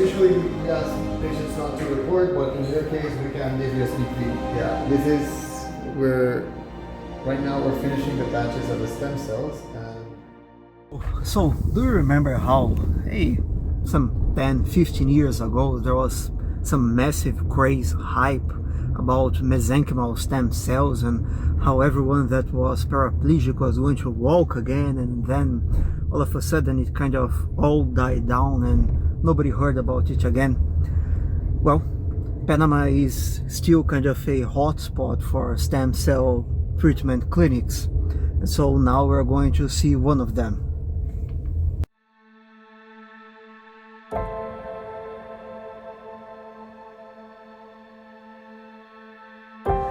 usually we ask patients not to report, but in your case, we can give you a sneak peek. Yeah, this is right now we're finishing the batches of the stem cells. So, do you remember how, some 10, 15 years ago, there was some massive craze, hype about mesenchymal stem cells and how everyone that was paraplegic was going to walk again, and then all of a sudden it kind of all died down and nobody heard about it again? Well, Panama is still kind of a hotspot for stem cell treatment clinics, and so now we're going to see one of them.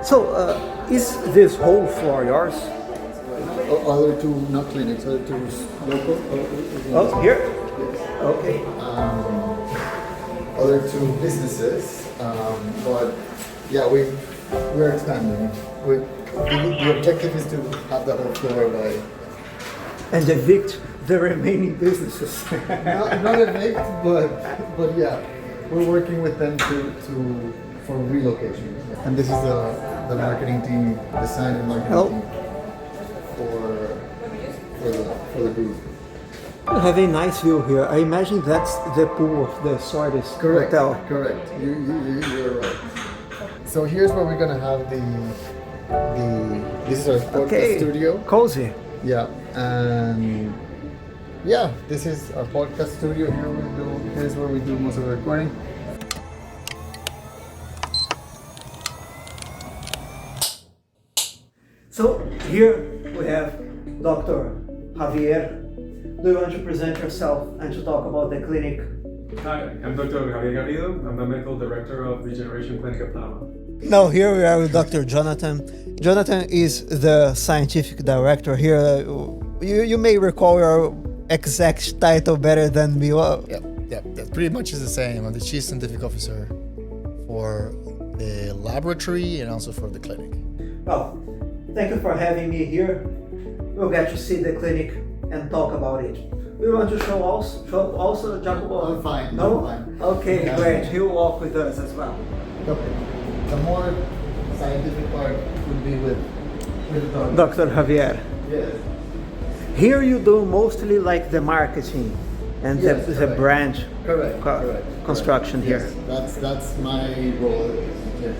So, is this whole floor yours? Other two, not clinics, other two local. Oh, here? Yes. Okay. Other two businesses, but yeah, we're expanding. The objective is to have the whole floor by. And evict the remaining businesses. not evict, but yeah, we're working with them for relocation. And this is the marketing team, design and marketing team for the group. You have a nice view here. I imagine that's the pool of the Sardis Hotel. Correct. You're right. So here's where we're gonna have this is our podcast studio. Cozy. Yeah, and yeah, this is our podcast studio. Here's where we do most of the recording. So here we have Dr. Javier. Do you want to present yourself and to talk about the clinic? Hi, I'm Dr. Javier Garrido. I'm the medical director of Regeneration Clinic at Panama. Now here we are with Dr. Jonathan. Jonathan is the scientific director here. You may recall your exact title better than me. Yeah, that pretty much is the same. I'm the chief scientific officer for the laboratory and also for the clinic. Well, thank you for having me here. We'll get to see the clinic and talk about it. We want to show also Jacobo? I'm fine. No? I'm fine. Okay, Yeah. great. He'll walk with us as well. Okay. The more scientific part would be with Dr. Javier. Yes. Here you do mostly like the marketing and Yes, the correct. brand Correct. construction here. Yes, that's my role. Yes.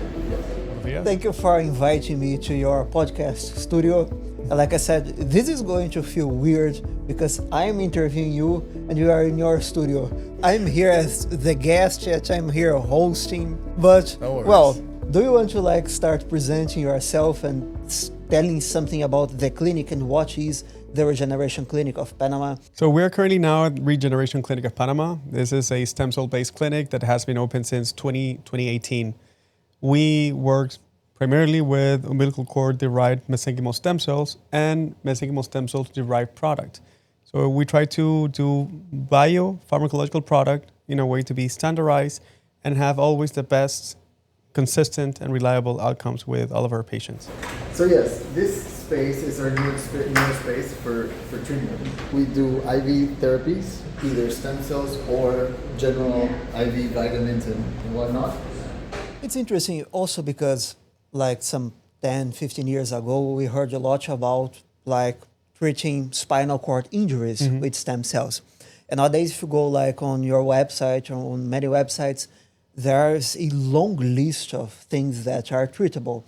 Thank you for inviting me to your podcast studio. Like I said, this is going to feel weird because I'm interviewing you and you are in your studio. I'm here as the guest, yet I'm here hosting. But, well, do you want to start presenting yourself and telling something about the clinic and what is the Regeneration Clinic of Panama? So we're currently now at Regeneration Clinic of Panama. This is a stem cell-based clinic that has been open since 2018. We work primarily with umbilical cord-derived mesenchymal stem cells and mesenchymal stem cells-derived product. So we try to do biopharmacological product in a way to be standardized and have always the best, consistent, and reliable outcomes with all of our patients. So yes, this space is our new space for treatment. We do IV therapies, either stem cells or general IV vitamins and whatnot. It's interesting also because some 10, 15 years ago, we heard a lot about treating spinal cord injuries with stem cells. And nowadays, if you go on your website or on many websites, there's a long list of things that are treatable.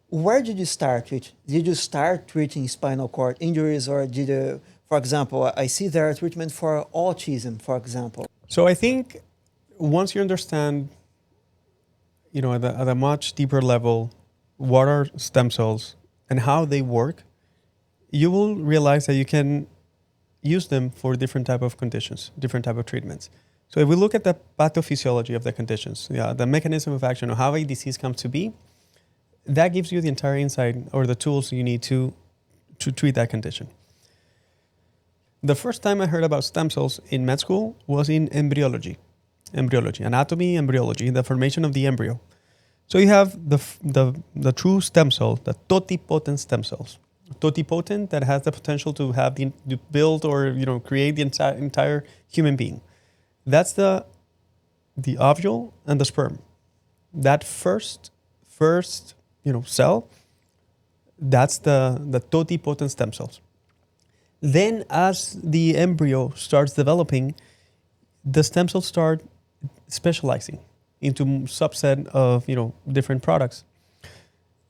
Where did you start with? Did you start treating spinal cord injuries, or did you, for example, I see there are treatment for autism, for example. So I think once you understand, at a much deeper level, what are stem cells and how they work, you will realize that you can use them for different type of conditions, different type of treatments. So if we look at the pathophysiology of the conditions, the mechanism of action of how a disease comes to be, that gives you the entire insight or the tools you need to treat that condition. The first time I heard about stem cells in med school was in embryology, anatomy, embryology, the formation of the embryo. So you have the true stem cell, the totipotent stem cells. Totipotent, that has the potential to build or create the entire human being. That's the the ovule and the sperm. That first cell, that's the totipotent stem cells. Then as the embryo starts developing, the stem cells start specializing into subset of different products.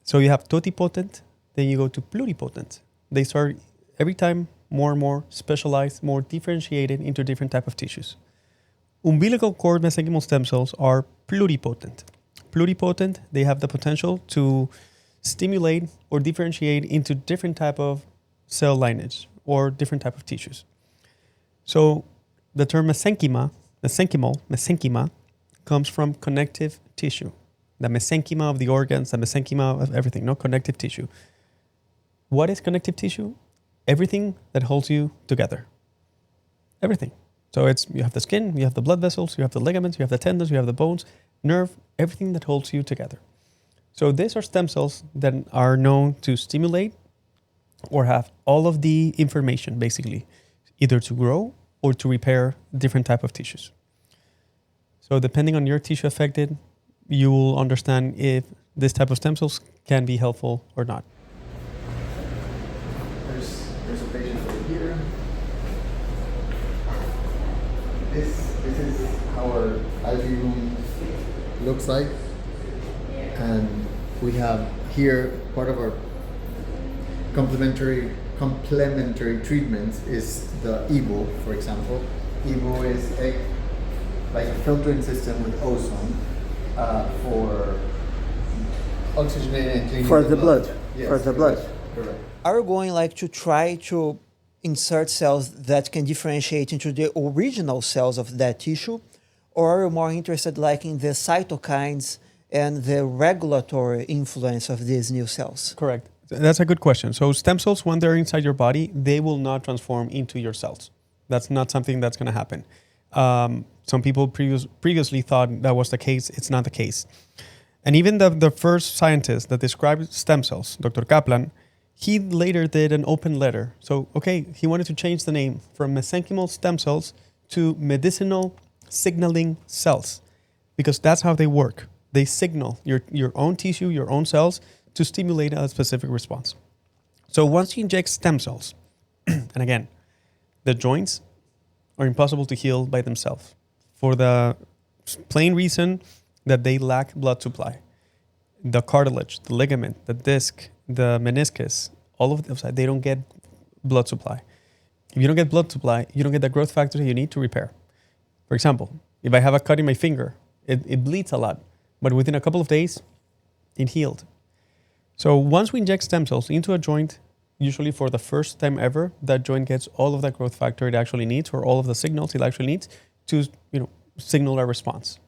So you have totipotent, then you go to pluripotent. They start every time more and more specialized, more differentiated into different type of tissues. Umbilical cord mesenchymal stem cells are pluripotent. Pluripotent, they have the potential to stimulate or differentiate into different type of cell lineage or different type of tissues. So the term mesenchyma, comes from connective tissue. The mesenchyma of the organs, the mesenchyma of everything, connective tissue. What is connective tissue? Everything that holds you together. Everything. So you have the skin, you have the blood vessels, you have the ligaments, you have the tendons, you have the bones, nerve, everything that holds you together. So these are stem cells that are known to stimulate or have all of the information, basically, either to grow or to repair different type of tissues. So depending on your tissue affected, you will understand if this type of stem cells can be helpful or not. There's a patient over here. This is how our IV room looks like, and we have here part of our complementary treatments is the EVO, for example. EVO is like a filtering system with ozone for oxygenating and cleaning For the blood. Yes, For the blood. Correct. Are you going to try to insert cells that can differentiate into the original cells of that tissue, or are you more interested in the cytokines and the regulatory influence of these new cells? Correct. That's a good question. So stem cells, when they're inside your body, they will not transform into your cells. That's not something that's going to happen. Some people previously thought that was the case. It's not the case. And even the first scientist that described stem cells, Dr. Kaplan, he later did an open letter. So, he wanted to change the name from mesenchymal stem cells to medicinal signaling cells, because that's how they work. They signal your own tissue, your own cells, to stimulate a specific response. So once you inject stem cells, and again, the joints are impossible to heal by themselves for the plain reason that they lack blood supply. The cartilage, the ligament, the disc, the meniscus, all of them, they don't get blood supply. If you don't get blood supply, you don't get the growth factors you need to repair. For example, if I have a cut in my finger, it bleeds a lot, but within a couple of days, it healed. So once we inject stem cells into a joint, usually for the first time ever, that joint gets all of the growth factor it actually needs, or all of the signals it actually needs to signal a response,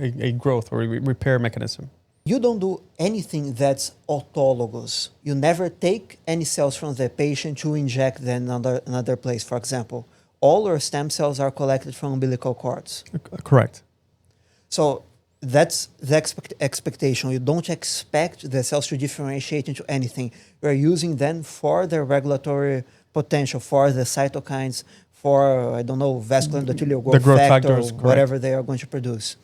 a growth or a repair mechanism. You don't do anything that's autologous. You never take any cells from the patient to inject them in another place, for example. All your stem cells are collected from umbilical cords. Correct. So that's the expectation. You don't expect the cells to differentiate into anything. You're using them for their regulatory potential, for the cytokines, for, vascular endothelial growth factor, factors, whatever they are going to produce.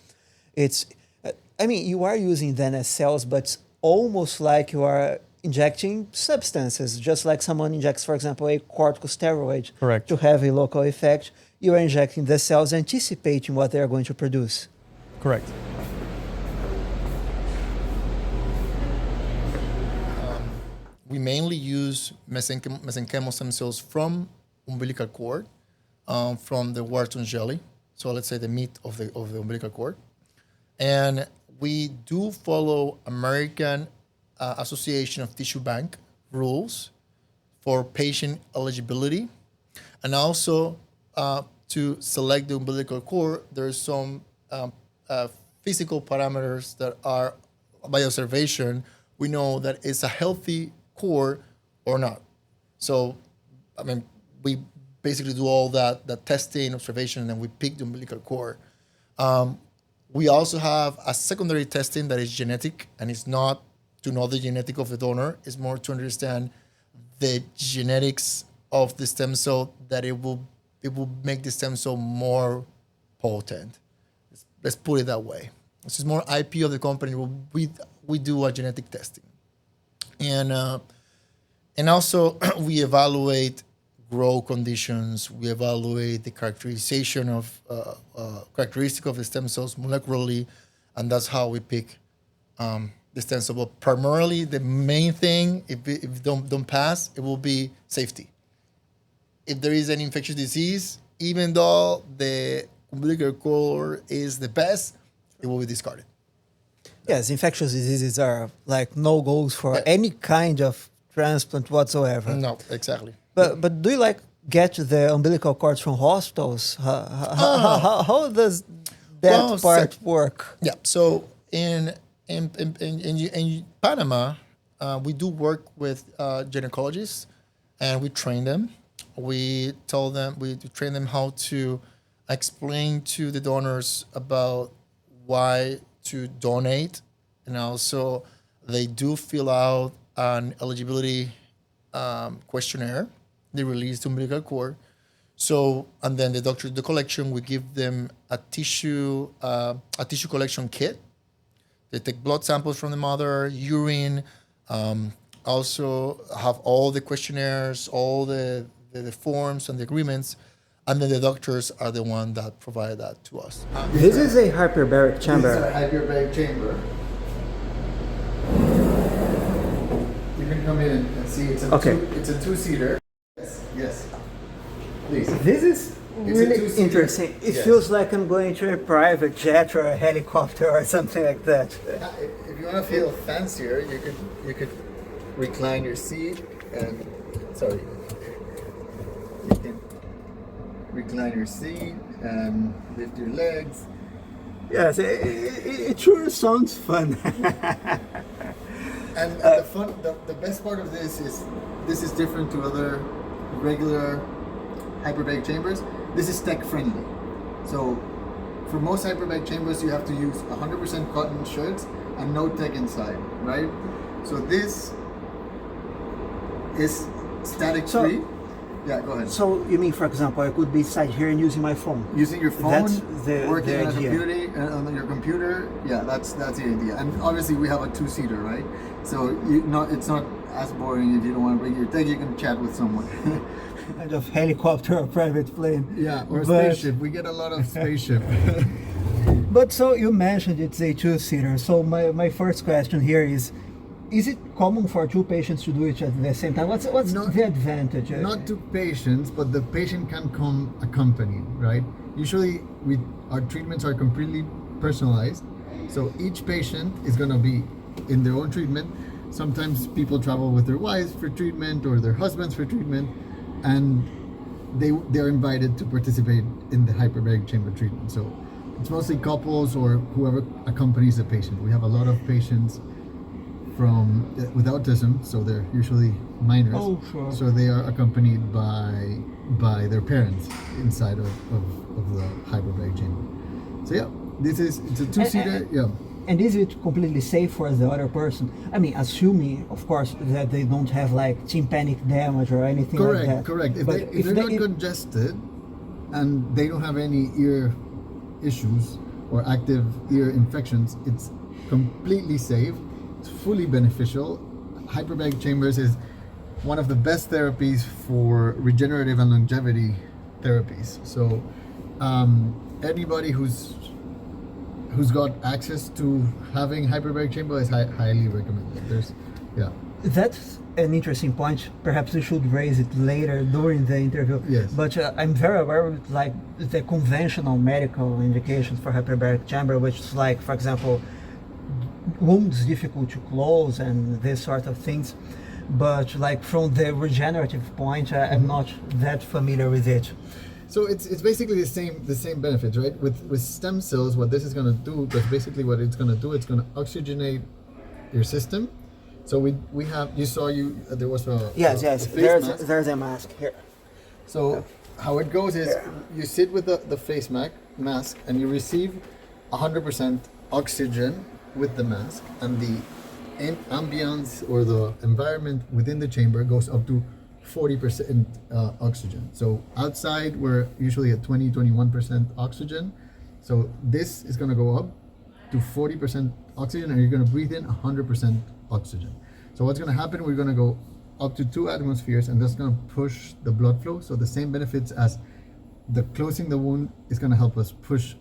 You are using them as cells, but it's almost like you are injecting substances, just like someone injects, for example, a corticosteroid. Correct. To have a local effect. You are injecting the cells, anticipating what they are going to produce. Correct. We mainly use mesenchymal stem cells from umbilical cord, from the Wharton jelly. So let's say the meat of the umbilical cord. And we do follow American Association of Tissue Bank rules for patient eligibility. And also to select the umbilical cord, there's some physical parameters that are, by observation, we know that it's a healthy cord or not. So, we basically do all that testing, observation, and we pick the umbilical cord. We also have a secondary testing that is genetic, and it's not to know the genetic of the donor. It's more to understand the genetics of the stem cell, that it will make the stem cell more potent. Let's put it that way. This is more IP of the company. We do a genetic testing, and also we evaluate grow conditions. We evaluate the characterization of characteristic of the stem cells molecularly, and that's how we pick the stem cell. But primarily, the main thing, if don't pass, it will be safety. If there is an infectious disease, even though the umbilical cord is the best, it will be discarded. Yes, infectious diseases are like no goals for any kind of transplant whatsoever. No, exactly. But do you like get the umbilical cords from hospitals? How does that part work? Yeah. So in Panama, we do work with gynecologists, and we train them. We train them how to explain to the donors about why to donate, and also they do fill out an eligibility questionnaire. They release the umbilical cord. So, and then the doctor do the collection. We give them a tissue collection kit. They take blood samples from the mother, urine, also have all the questionnaires, all the forms and the agreements, and then the doctors are the one that provide that to us. This is a hyperbaric chamber. This is a hyperbaric chamber. You can come in and see. It's a two-seater. Yes. Please. This is really two-seater. interesting. It Yes. feels like I'm going to a private jet or a helicopter or something like that. If you want to feel fancier, you could recline your seat and you can recline your seat and lift your legs. Yes, it sure sounds fun. And the best part of this is different to other regular hyperbaric chambers. This is tech friendly. So for most hyperbaric chambers, you have to use 100% cotton shirts and no tech inside, right? So this is static free. Yeah, go ahead. So you mean, for example, I could be side here and using my phone? Using your phone, That's working the on idea. on your computer, yeah, that's the idea. And obviously, we have a two-seater, right? So it's not as boring. If you don't want to bring your tech, you can chat with someone. Kind of helicopter or private plane. Yeah, or But- spaceship. We get a lot of spaceship. But so you mentioned it's a two-seater. So my first question here is it common for two patients to do it at the same time? What's the advantage? Not to patients, but the patient can come accompanied, right? Usually, our treatments are completely personalized. So each patient is going to be in their own treatment. Sometimes people travel with their wives for treatment or their husbands for treatment, and they're invited to participate in the hyperbaric chamber treatment. So it's mostly couples or whoever accompanies the patient. We have a lot of patients with autism, so they're usually minors. Oh, sure. So they are accompanied by their parents inside of the hyperbaric chamber. So yeah, it's a two-seater. Yeah. And is it completely safe for the other person? I mean, assuming, of course, that they don't have like tympanic damage or anything like that. Correct. If, But they're not congested and they don't have any ear issues or active ear infections, it's completely safe. It's fully beneficial. Hyperbaric chambers is one of the best therapies for regenerative and longevity therapies. So anybody who's got access to having hyperbaric chamber is highly recommended. That's an interesting point. Perhaps we should raise it later during the interview. Yes. But I'm very aware of like the conventional medical indications for hyperbaric chamber, which is like, for example, wounds difficult to close and this sort of things. But like from the regenerative point, I'm not that familiar with it. So it's basically the same benefits, right? With stem cells, what this is going to do, because basically what it's going to do, it's going to oxygenate your system. So we have, there was a Yes. a face mask. There's a mask here. So how it goes is you sit with the face mask and you receive 100% oxygen with the mask, and the ambience or the environment within the chamber goes up to 40% oxygen. So outside we're usually at 21% oxygen. So this is going to go up to 40% oxygen, and you're going to breathe in 100% oxygen. So what's going to happen, we're going to go up to 2 atmospheres, and that's going to push the blood flow. So the same benefits as the closing the wound is going to help us push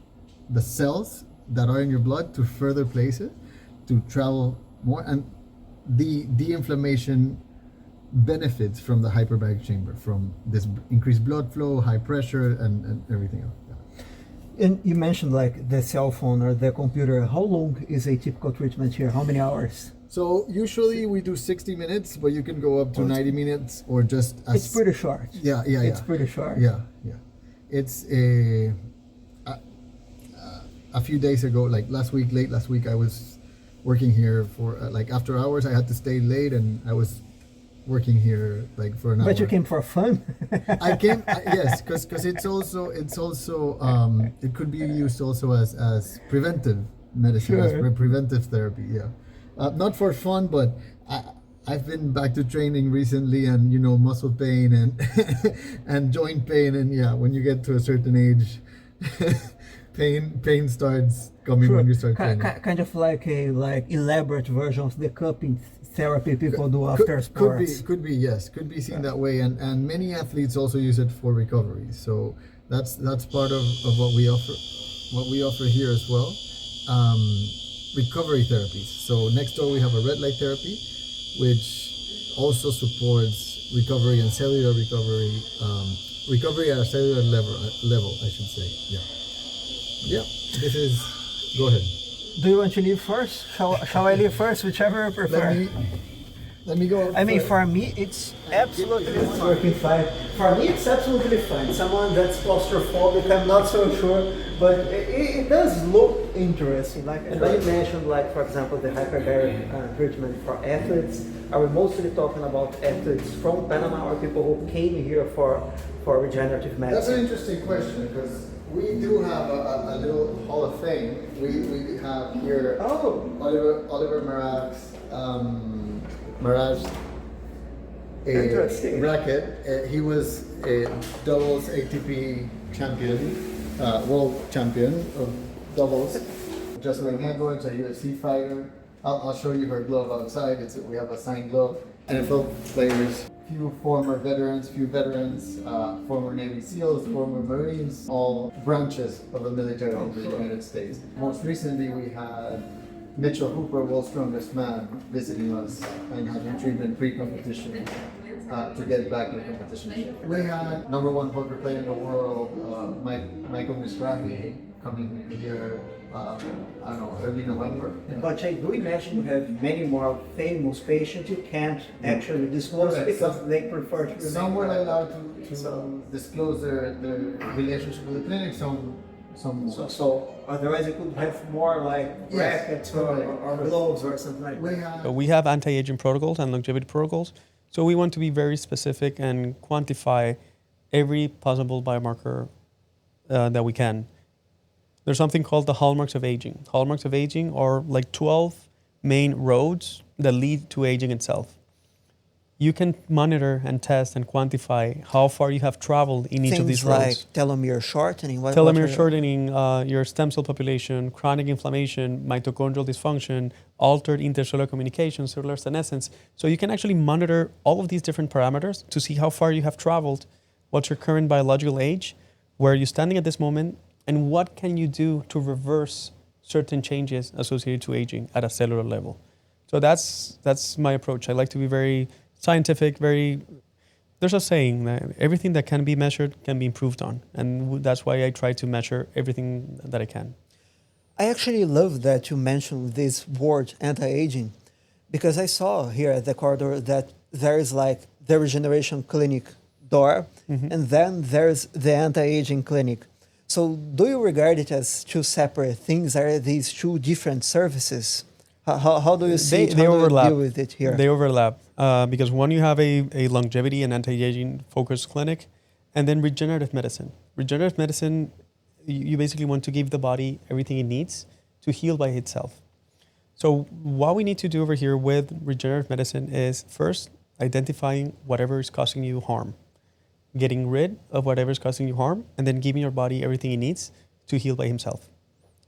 the cells that are in your blood to further places to travel more, and the de-inflammation benefits from the hyperbaric chamber, from this increased blood flow, high pressure, and everything else. Yeah. And you mentioned like the cell phone or the computer. How long is a typical treatment here? How many hours? So usually we do 60 minutes, but you can go up to 90 minutes or just as... It's pretty short. Yeah. It's pretty short. Yeah. It's a few days ago, like late last week, I was working here for like after hours. I had to stay late, and I was working here like for an hour. But you came for fun. I came, yes, because it's also it could be used also as preventive medicine, as preventive therapy. Yeah, not for fun, but I've been back to training recently, and muscle pain and and joint pain, and yeah, when you get to a certain age, pain starts coming when you start training. Kind of like a elaborate version of the cupping therapy people do after sports. Could be seen that way, and many athletes also use it for recovery. So that's part of what we offer here as well. Recovery therapies. So next door we have a red light therapy, which also supports recovery and cellular recovery, recovery at a cellular level, I should say. Yeah. This is. Go ahead. Do you want to leave first? Shall I leave first? Whichever you prefer. Let me go. I mean, for me, it's absolutely working fine. For me, it's absolutely fine. Someone that's claustrophobic, I'm not so sure, but it does look interesting. Like, and you mentioned, like, for example, the hyperbaric treatment for athletes. Are we mostly talking about athletes from Panama or people who came here for regenerative medicine? That's an interesting question, because we do have a little Hall of Fame. We have here Oliver Maraj bracket. He was a doubles ATP champion, world champion of doubles. Jocelyn Handler, a UFC fighter. I'll show you her glove outside. We have a signed glove. NFL players, few veterans, former Navy SEALs, former Marines, all branches of the military of the United States. Most recently, we had Mitchell Hooper, world's strongest man, visiting us and having treatment pre-competition to get back to competition. We had number 1 poker player in the world, Michael Mizrahi, coming here, early November. But I do imagine you have many more famous patients you can't actually disclose because they prefer to. Some were allowed to disclose their relationship with the clinic, some more. So otherwise you could have more like brackets or gloves or something like that. We have anti-aging protocols and longevity protocols. So we want to be very specific and quantify every possible biomarker that we can. There's something called the hallmarks of aging. Hallmarks of aging are like 12 main roads that lead to aging itself. You can monitor and test and quantify how far you have traveled in each of these roads. Things like telomere shortening. Telomere shortening, your stem cell population, chronic inflammation, mitochondrial dysfunction, altered intercellular communication, cellular senescence. So you can actually monitor all of these different parameters to see how far you have traveled, what's your current biological age, where are you standing at this moment, and what can you do to reverse certain changes associated to aging at a cellular level. So that's my approach. I like to be very scientific, there's a saying that everything that can be measured can be improved on. And that's why I try to measure everything that I can. I actually love that you mentioned this word anti-aging, because I saw here at the corridor that there is like the Regeneration clinic door, and then there's the anti-aging clinic. So do you regard it as two separate things? Are these two different services? How do you see it? They overlap. Do you deal with it here? They overlap because one, you have a longevity and anti-aging focused clinic, and then regenerative medicine. Regenerative medicine, you basically want to give the body everything it needs to heal by itself. So what we need to do over here with regenerative medicine is first identifying whatever is causing you harm, getting rid of whatever is causing you harm, and then giving your body everything it needs to heal by himself.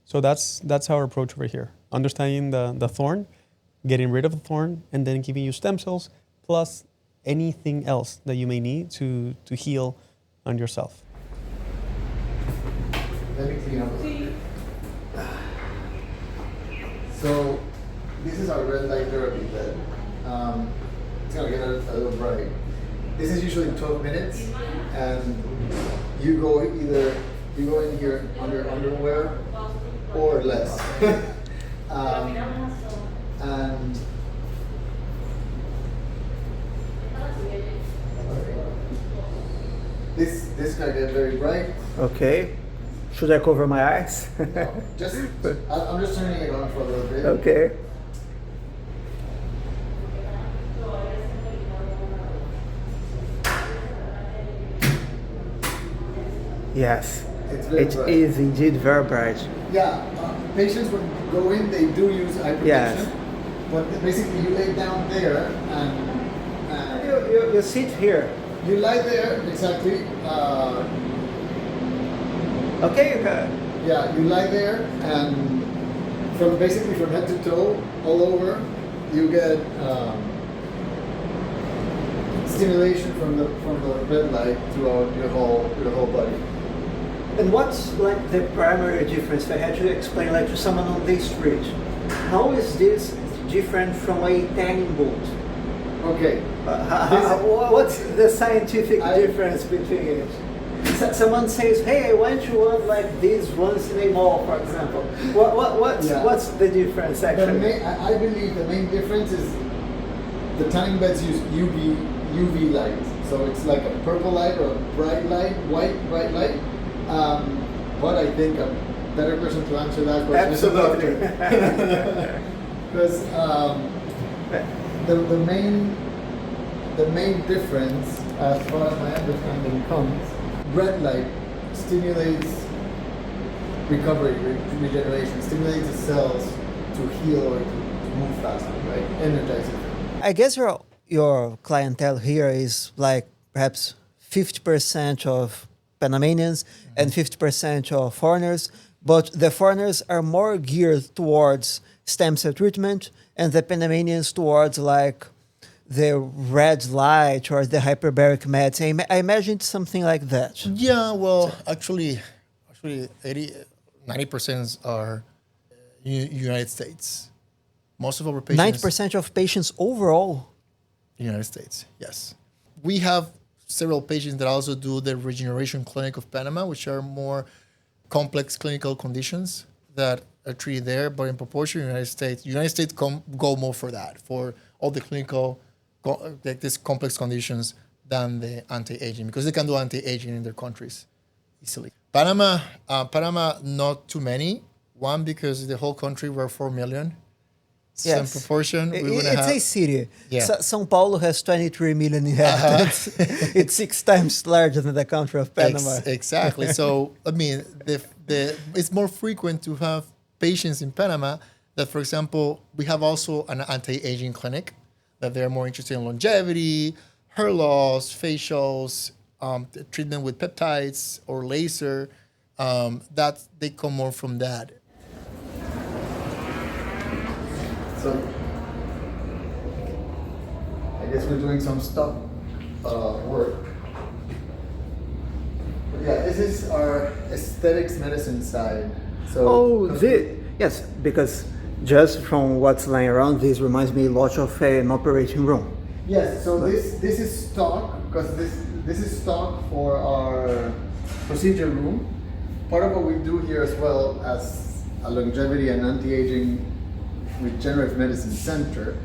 So that's our approach over here. Understanding the thorn, getting rid of the thorn, and then giving you stem cells plus anything else that you may need to heal on yourself. Let me clean up. So this is our red light therapy bed. It's gonna get a little bright. This is usually 12 minutes, and you go in here under underwear or less. And this gonna get very bright. Okay. Should I cover my eyes? I'm just turning it on for a little bit. Okay. It's Yes, very it bright. is indeed very bright. Yeah, patients when go in, they do use hypertension. Yes. But basically, you lay down there and You sit here. you lie there exactly. Okay. Yeah, you lie there, and from head to toe, all over, you get stimulation from the red light throughout your whole body. And what's like the primary difference? If I had to explain like to someone on the street, how is this different from a tanning boat? Okay. What's the scientific difference between it? Someone says, "Hey, I want you on like these ones in a mall, for example." What's the difference actually? I believe the main difference is the tanning beds use UV light, so it's like a purple light or a bright light, white bright light. But I think a better person to answer that question Absolutely. is a doctor. Because the main difference, as far as my understanding comes, red light stimulates recovery, regeneration, stimulates the cells to heal or to move faster, right? Energizes them. I guess your clientele here is like perhaps 50% of Panamanians and 50% of foreigners, but the foreigners are more geared towards stem cell treatment and the Panamanians towards like the red light or the hyperbaric meds. I imagine it's something like that. Yeah, well, actually 90% are United States. Most of our patients... 90% of patients overall? United States, yes. We have several patients that also do the Regeneration Clinic of Panama, which are more complex clinical conditions that are treated there. But in proportion, United States go more for that, for all the clinical, like these complex conditions than the anti-aging, because they can do anti-aging in their countries easily. Panama, not too many. One, because the whole country were 4 million. Yes. Some proportion. It's a city. Yeah. São Paulo has 23 million inhabitants. It's 6 times larger than the country of Panama. Exactly. So, I mean, it's more frequent to have patients in Panama that, for example, we have also an anti-aging clinic that they're more interested in longevity, hair loss, facials, treatment with peptides or laser. That they come more from that. So, I guess we're doing some stop work. But yeah, this is our aesthetics medicine side. So, Yes, because just from what's lying around, this reminds me a lot of an operating room. yes, so this is stock, because this is stock for our procedure room. Part of what we do here as well as a longevity and anti-aging regenerative medicine center,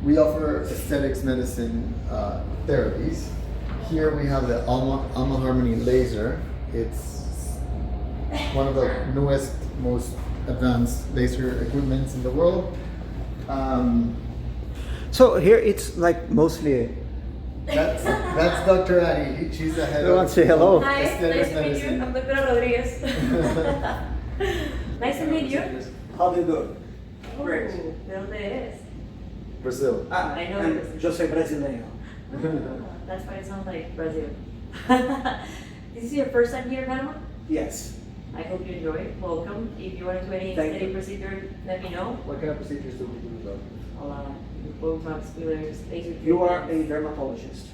we offer aesthetics medicine therapies. Here we have the Alma Harmony laser. It's one of the newest, most advanced laser equipments in the world. So here it's like mostly... That's Dr. Addie. She's the head You want to say hello? Hi, nice aesthetics to meet you. medicine. I'm Dr. Rodriguez. Nice to meet you. How do you do? Great. ¿De dónde eres? Brazil. I know it. Yo soy brasileño. That's why it sounds like Brazil. This is your first time here in Panama? Yes. I hope you enjoy it. Welcome. If you want to do any Thank aesthetic you. procedure, let me know. What kind of procedures do we do, though? Botox, fillers, laser You are a treatments. dermatologist.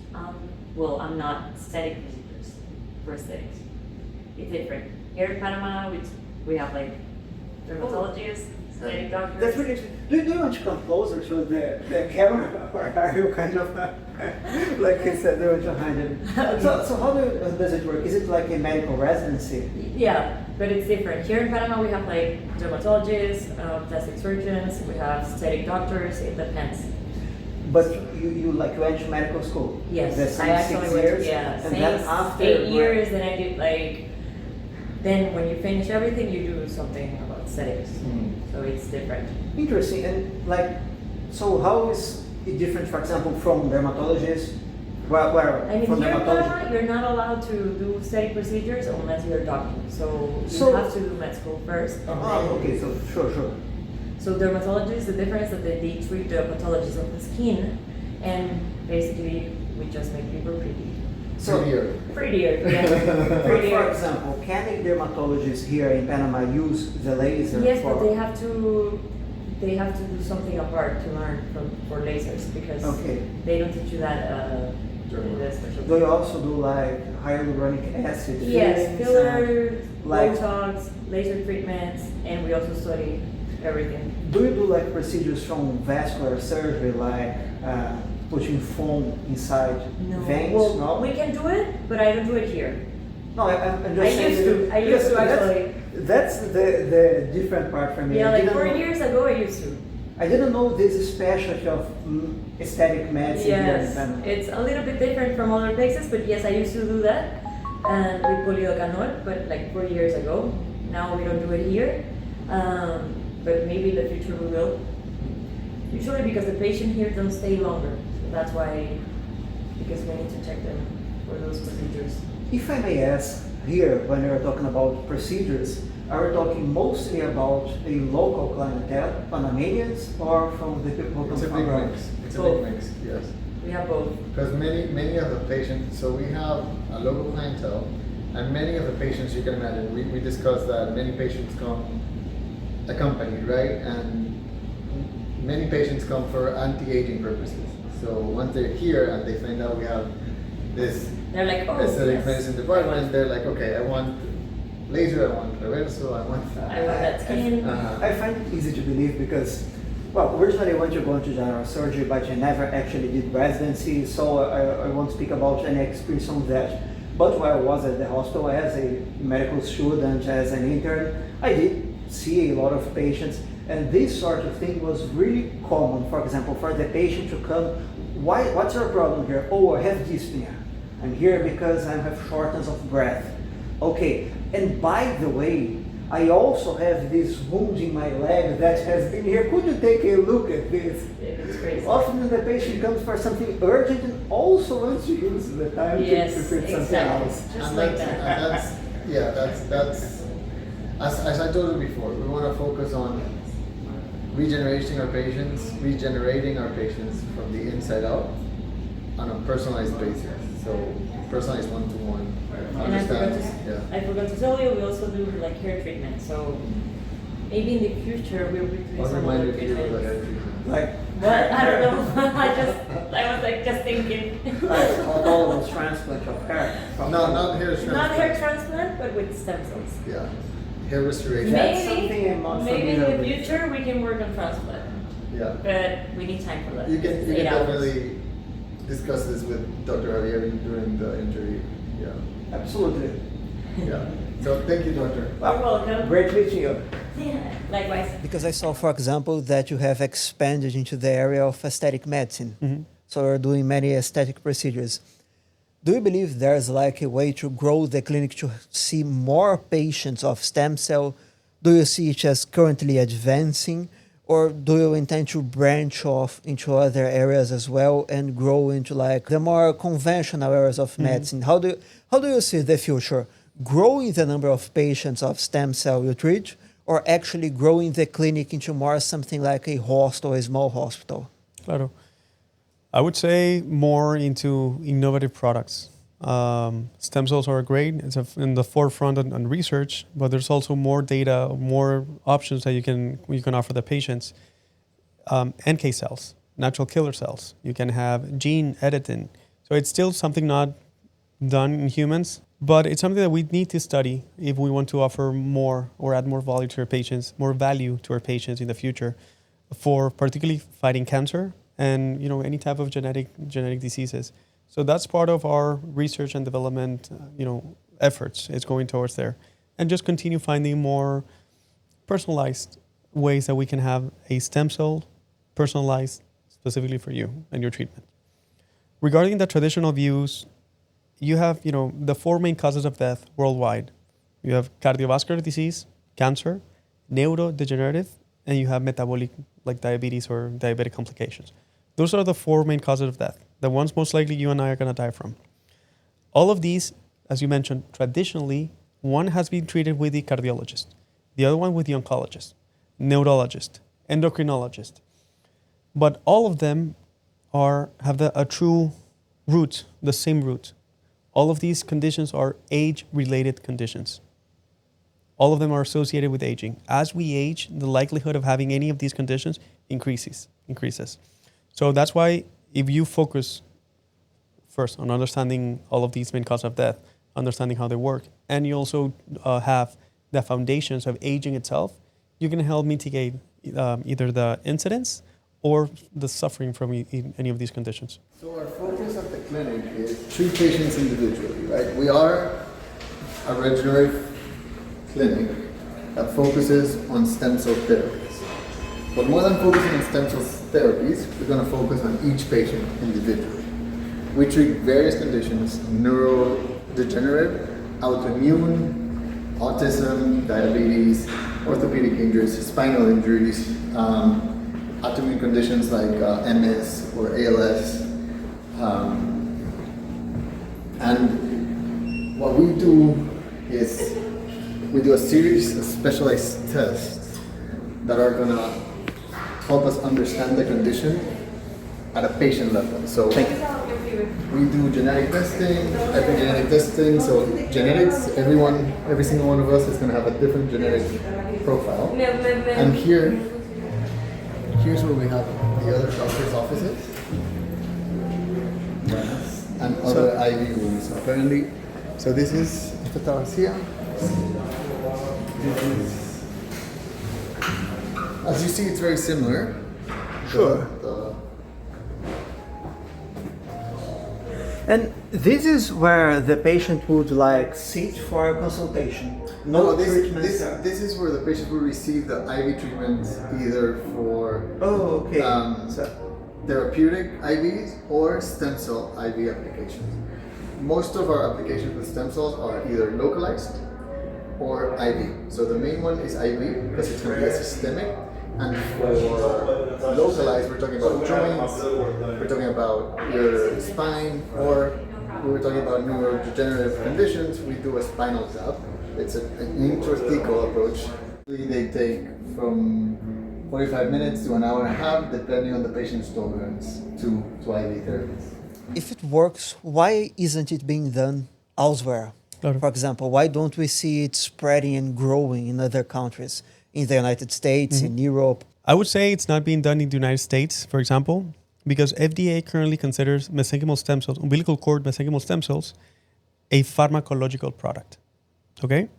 Well, I'm not aesthetic procedures for aesthetics. It's different. Here in Panama, we have like dermatologists, aesthetic doctors. That's really interesting. Do you want to come closer to the camera, or are you kind of like I said, they were behind it? So how does it work? Is it like a medical residency? Yeah, but it's different. Here in Panama, we have like dermatologists, plastic surgeons, we have aesthetic doctors. It depends. But you went to medical school? Yes, The same I actually 6 went years, to, yeah, and same then after 8 years, then I did like, then when you finish everything, you do something about aesthetics. So it's different. Interesting. And like, so how is it different, for example, from dermatologists? Where I mean, from here in dermatology? Panama, you're not allowed to do aesthetic procedures unless you're a doctor. So you So- have to do med school first. And Oh, okay, so sure. So dermatologists, the difference is that they treat the pathologies of the skin, and basically we just make people pretty. So, Prettier, yeah. for Prettier. example, can a dermatologist here in Panama use the laser Yes, for? but they have to do something apart to learn for lasers because Okay. they don't teach you that in the special. Do you also do like hyaluronic acid? Yes, fillings, filler, like- Botox, laser treatments, and we also study everything. Do you do like procedures from vascular surgery, like putting foam inside veins? Well, No. we can do it, but I don't do it here. No, I'm just I saying. used to. I used to that's- actually. That's the different part for me. Yeah, I like didn't 4 know- years ago I used to. I didn't know this specialty of aesthetic medicine here in Yes, Panama. it's a little bit different from other places, but yes, I used to do that and with poliocanol, but like 4 years ago. Now we don't do it here, but maybe in the future we will. Usually because the patient here don't stay longer, so that's why, because we need to check them for those procedures. If I may ask, here when we're talking about procedures, are we talking mostly about a local clientele, Panamanians, or from the people who It's a come big from abroad? mix. It's a Both. big mix, yes. We have both. Because many of the patients, so we have a local clientele, and many of the patients, you can imagine, we discussed that many patients come accompanied, right? And many patients come for anti-aging purposes. So once they're here and they find out we have this They're like, oh, aesthetic yes, medicine department, they're like, okay, I want laser, I want reverso, I want I want that skin. I find it easy to believe because, well, originally I wanted to go into general surgery, but I never actually did residency, so I won't speak about any experience on that. But while I was at the hospital as a medical student, as an intern, I did see a lot of patients, and this sort of thing was really common. For example, for the patient to come, what's your problem here? Oh, I have dyspnea. I'm here because I have shortness of breath. Okay, and by the way, I also have this wound in my leg that has been here. Could you take a look at this? It's crazy. Often the patient comes for something urgent and also wants to use the time Yes, to treat something exactly. else. Just And like that's, that. and that's, yeah, that's, as I told you before, we want to focus on regenerating our patients from the inside out on a personalized basis. So personalized one-to-one. And Understand? I forgot to tell you, we also do like hair treatment. So maybe in the future we'll be doing What some other reminded you of the treatments. hair treatment? Like, But I don't know. I was like just thinking. like autologous transplant of hair. No, not hair transplant. Not hair transplant, but with stem cells. Yeah, hair restoration. That's something I'm not Maybe in familiar the with. future we can work on transplant. Yeah. But we need time for that. You can It's 8 hours. definitely discuss this with Dr. Javier during the interview. Yeah. Absolutely. Yeah. So thank you, doctor. You're welcome. Great meeting you. Yeah, likewise. Because I saw, for example, that you have expanded into the area of aesthetic medicine. So you're doing many aesthetic procedures. Do you believe there's like a way to grow the clinic to see more patients of stem cell? Do you see it as currently advancing? Or do you intend to branch off into other areas as well and grow into like the more conventional areas of medicine? How do you see the future? Growing the number of patients of stem cell you treat, or actually growing the clinic into more something like a hospital, a small hospital? Claro. I would say more into innovative products. Stem cells are great. It's in the forefront on research, but there's also more data, more options that you can offer the patients. NK cells, natural killer cells. You can have gene editing. So it's still something not done in humans, but it's something that we need to study if we want to offer more or add more value to our patients, more value to our patients in the future, for particularly fighting cancer and any type of genetic diseases. So that's part of our research and development efforts. It's going towards there, and just continue finding more personalized ways that we can have a stem cell personalized specifically for you and your treatment. Regarding the traditional views, you have, the four main causes of death worldwide. You have cardiovascular disease, cancer, neurodegenerative, and you have metabolic, like diabetes or diabetic complications. Those are the four main causes of death, the ones most likely you and I are going to die from. All of these, as you mentioned, traditionally, one has been treated with the cardiologist, the other one with the oncologist, neurologist, endocrinologist. But all of them have a true root, the same root. All of these conditions are age-related conditions. All of them are associated with aging. As we age, the likelihood of having any of these conditions increases. So that's why if you focus first on understanding all of these main causes of death, understanding how they work, and you also have the foundations of aging itself, you can help mitigate either the incidence or the suffering from any of these conditions. So our focus at the clinic is treat patients individually, right? We are a regenerative clinic that focuses on stem cell therapies. But more than focusing on stem cell therapies, we're going to focus on each patient individually. We treat various conditions: neurodegenerative, autoimmune, autism, diabetes, orthopedic injuries, spinal injuries, autoimmune conditions like MS or ALS. And what we do is we do a series of specialized tests that are going to help us understand the condition at a patient level. So we do genetic testing, epigenetic testing. So genetics, every single one of us is going to have a different genetic profile. And here's where we have the other doctor's offices and other IV rooms. Apparently, so this is Dr. Garcia. This is, as you see, it's very similar. Sure. And this is where the patient would sit for a consultation. This is where the patient will receive the IV treatment either for therapeutic IVs or stem cell IV applications. Most of our applications with stem cells are either localized or IV. So the main one is IV because it's going to be a systemic. And for localized, we're talking about joints, we're talking about your spine, or we were talking about neurodegenerative conditions, we do a spinal tap. It's an intrathecal approach. They take from 45 minutes to an hour and a half, depending on the patient's tolerance to IV therapies. If it works, why isn't it being done elsewhere? For example, why don't we see it spreading and growing in other countries? In the United States, in Europe? I would say it's not being done in the United States, for example, because FDA currently considers mesenchymal stem cells, umbilical cord mesenchymal stem cells, a pharmacological product. Okay?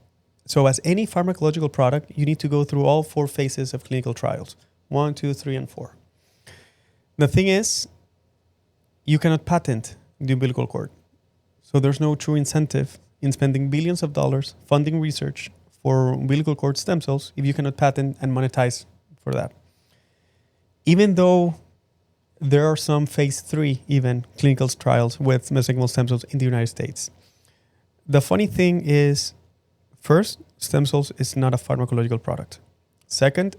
So as any pharmacological product, you need to go through all 4 phases of clinical trials: 1, 2, 3, and 4. The thing is, you cannot patent the umbilical cord. So there's no true incentive in spending billions of dollars funding research for umbilical cord stem cells if you cannot patent and monetize for that. Even though there are some phase 3 even clinical trials with mesenchymal stem cells in the United States. The funny thing is, first, stem cells is not a pharmacological product. Second,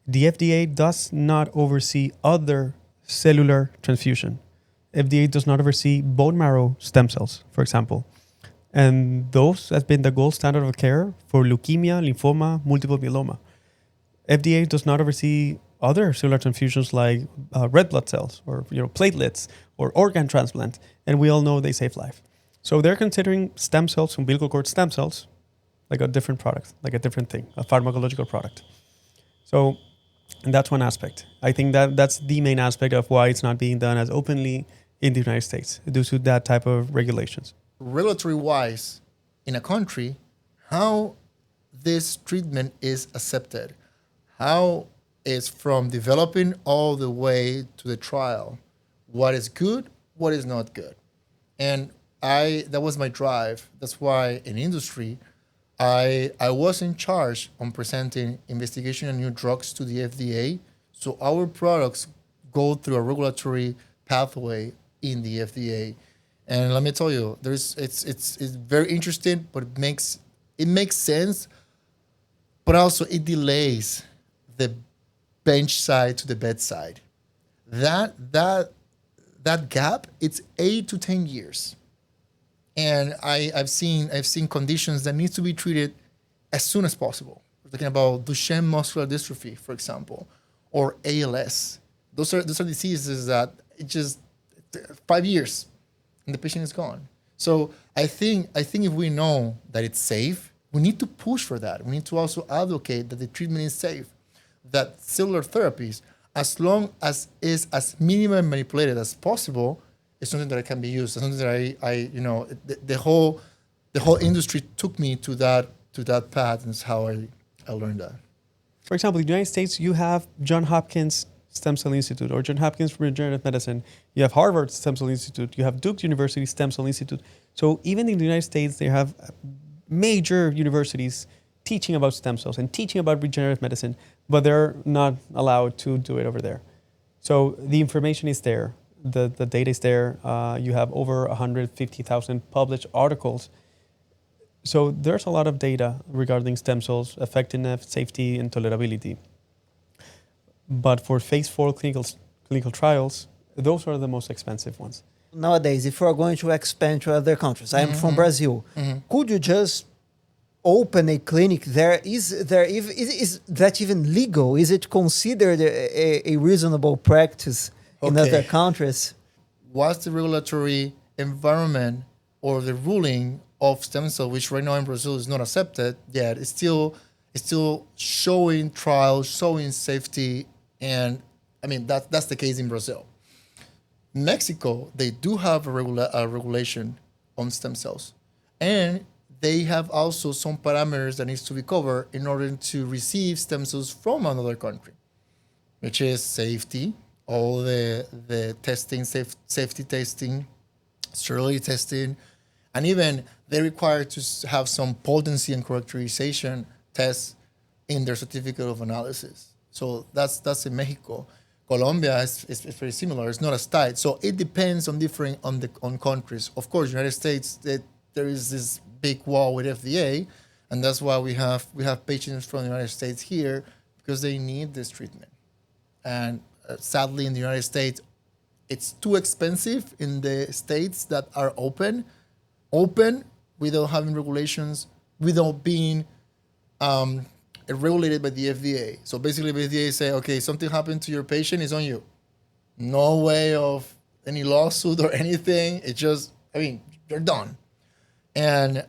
the FDA does not oversee other cellular transfusion. FDA does not oversee bone marrow stem cells, for example. And those have been the gold standard of care for leukemia, lymphoma, multiple myeloma. FDA does not oversee other cellular transfusions like red blood cells or platelets or organ transplant, and we all know they save life. So they're considering stem cells, umbilical cord stem cells, like a different product, like a different thing, a pharmacological product. So that's one aspect. I think that's the main aspect of why it's not being done as openly in the United States due to that type of regulations. Regulatory wise, in a country, how this treatment is accepted, how it's from developing all the way to the trial, what is good, what is not good. And that was my drive. That's why in industry, I was in charge on presenting investigation and new drugs to the FDA. So our products go through a regulatory pathway in the FDA. And let me tell you, it's very interesting, but it makes sense, but also it delays the bench side to the bedside. That gap, it's 8 to 10 years. And I've seen conditions that need to be treated as soon as possible. We're talking about Duchenne muscular dystrophy, for example, or ALS. Those are diseases that it just 5 years and the patient is gone. So I think if we know that it's safe, we need to push for that. We need to also advocate that the treatment is safe, that cellular therapies, as long as is as minimally manipulated as possible, is something that can be used. It's something that the whole industry took me to that path, and it's how I learned that. For example, in the United States, you have Johns Hopkins Stem Cell Institute or Johns Hopkins Regenerative Medicine. You have Harvard Stem Cell Institute. You have Duke University Stem Cell Institute. So even in the United States, they have major universities teaching about stem cells and teaching about regenerative medicine, but they're not allowed to do it over there. So the information is there. The data is there. You have over 150,000 published articles. So there's a lot of data regarding stem cells, effectiveness, safety, and tolerability. But for phase 4 clinical trials, those are the most expensive ones. Nowadays, if we're going to expand to other countries, I'm from Brazil, could you just open a clinic there? Is that even legal? Is it considered a reasonable practice in other countries? What's the regulatory environment or the ruling of stem cell, which right now in Brazil is not accepted yet? It's still showing trials, showing safety, and I mean that's the case in Brazil. Mexico, they do have a regulation on stem cells, and they have also some parameters that needs to be covered in order to receive stem cells from another country, which is safety, all the testing, safety testing, sterility testing, and even they require to have some potency and characterization tests in their certificate of analysis. So that's in Mexico. Colombia is very similar. It's not as tight. So it depends on on countries. Of course, United States, there is this big wall with FDA, and that's why we have patients from the United States here because they need this treatment. And sadly, in the United States, it's too expensive in the states that are open without having regulations, without being regulated by the FDA. So basically, the FDA say, okay, something happened to your patient, it's on you. No way of any lawsuit or anything. It's just, you're done. And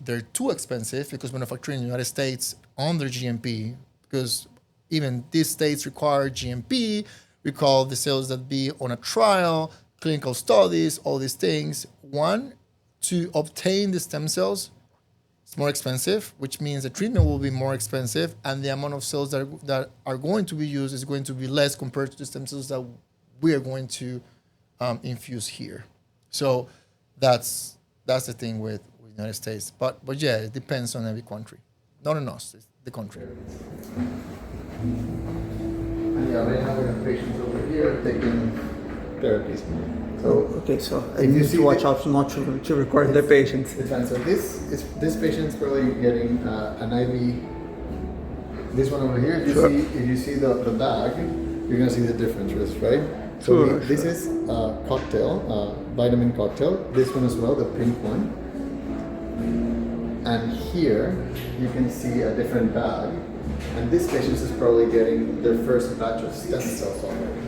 they're too expensive because manufacturing in the United States under GMP, because even these states require GMP, we call the cells that be on a trial, clinical studies, all these things. One, to obtain the stem cells, it's more expensive, which means the treatment will be more expensive, and the amount of cells that are going to be used is going to be less compared to the stem cells that we are going to infuse here. So that's the thing with the United States. But yeah, it depends on every country. Not on us, it's the country. Yeah, right now we have patients over here taking therapies. So I need to watch out not to record the patients. Depends. So this patient's probably getting an IV. This one over here, if you see the bag, you're gonna see the differences, right? So this is a cocktail, vitamin cocktail. This one as well, the pink one. And here you can see a different bag. And this patient is probably getting their first batch of stem cells already.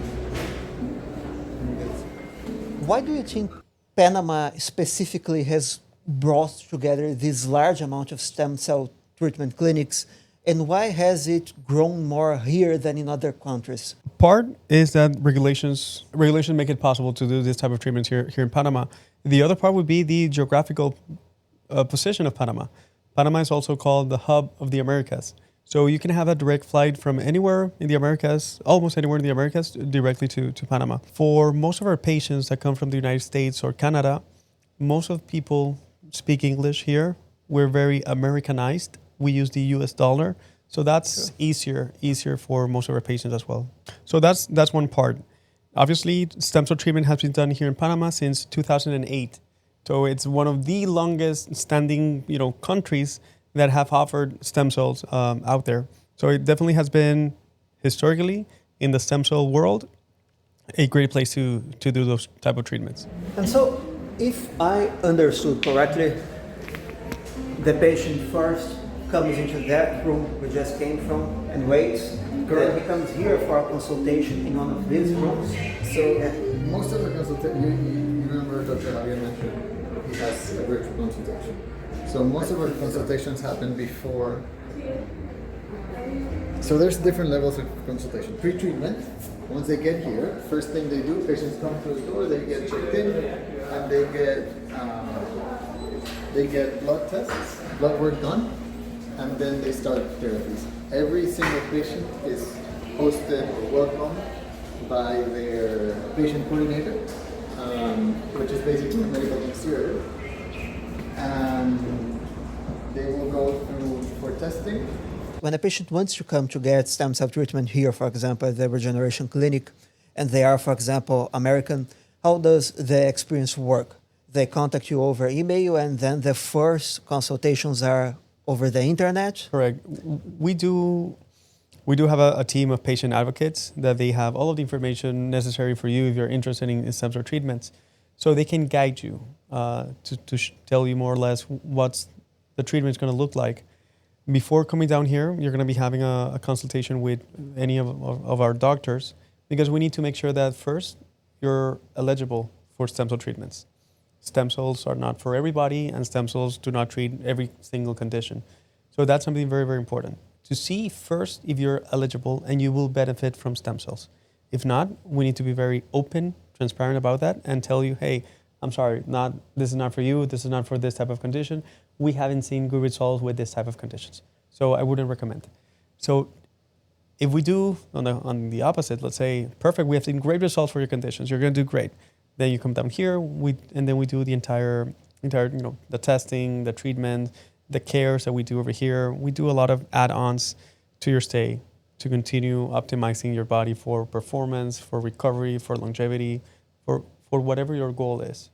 Why do you think Panama specifically has brought together this large amount of stem cell treatment clinics, and why has it grown more here than in other countries? Part is that regulations make it possible to do this type of treatments here in Panama. The other part would be the geographical position of Panama. Panama is also called the hub of the Americas. So you can have a direct flight from anywhere in the Americas, almost anywhere in the Americas, directly to Panama. For most of our patients that come from the United States or Canada, most of people speak English here. We're very Americanized. We use the US dollar. So that's easier for most of our patients as well. So that's one part. Obviously, stem cell treatment has been done here in Panama since 2008. So it's one of the longest standing, countries that have offered stem cells out there. So it definitely has been historically in the stem cell world a great place to do those type of treatments. And so, if I understood correctly, the patient first comes into that room we just came from and waits. Then he comes here for a consultation in one of these rooms. So most of the consultation, you remember Dr. Javier mentioned he has a virtual consultation. So most of our consultations happen before. So there's different levels of consultation. Pre-treatment, once they get here, first thing they do, patients come through the door, they get checked in, and they get blood tests, blood work done, and then they start therapies. Every single patient is hosted or welcomed by their patient coordinator, which is basically a medical concierge. And they will go through for testing. When a patient wants to come to get stem cell treatment here, for example, at the Regeneration Clinic, and they are, for example, American, how does the experience work? They contact you over email, and then the first consultations are over the internet? Correct. We do have a team of patient advocates that they have all of the information necessary for you if you're interested in stem cell treatments. So they can guide you to tell you more or less what's the treatment's going to look like. Before coming down here, you're going to be having a consultation with any of our doctors, because we need to make sure that first you're eligible for stem cell treatments. Stem cells are not for everybody, and stem cells do not treat every single condition. So that's something very, very important. To see first if you're eligible and you will benefit from stem cells. If not, we need to be very open, transparent about that and tell you, hey, I'm sorry, this is not for you, this is not for this type of condition. We haven't seen good results with this type of conditions. So I wouldn't recommend. So if we do on the opposite, let's say, perfect, we have seen great results for your conditions, you're going to do great. Then you come down here, and then we do the entire, the testing, the treatment, the cares that we do over here. We do a lot of add-ons to your stay to continue optimizing your body for performance, for recovery, for longevity, for whatever your goal is.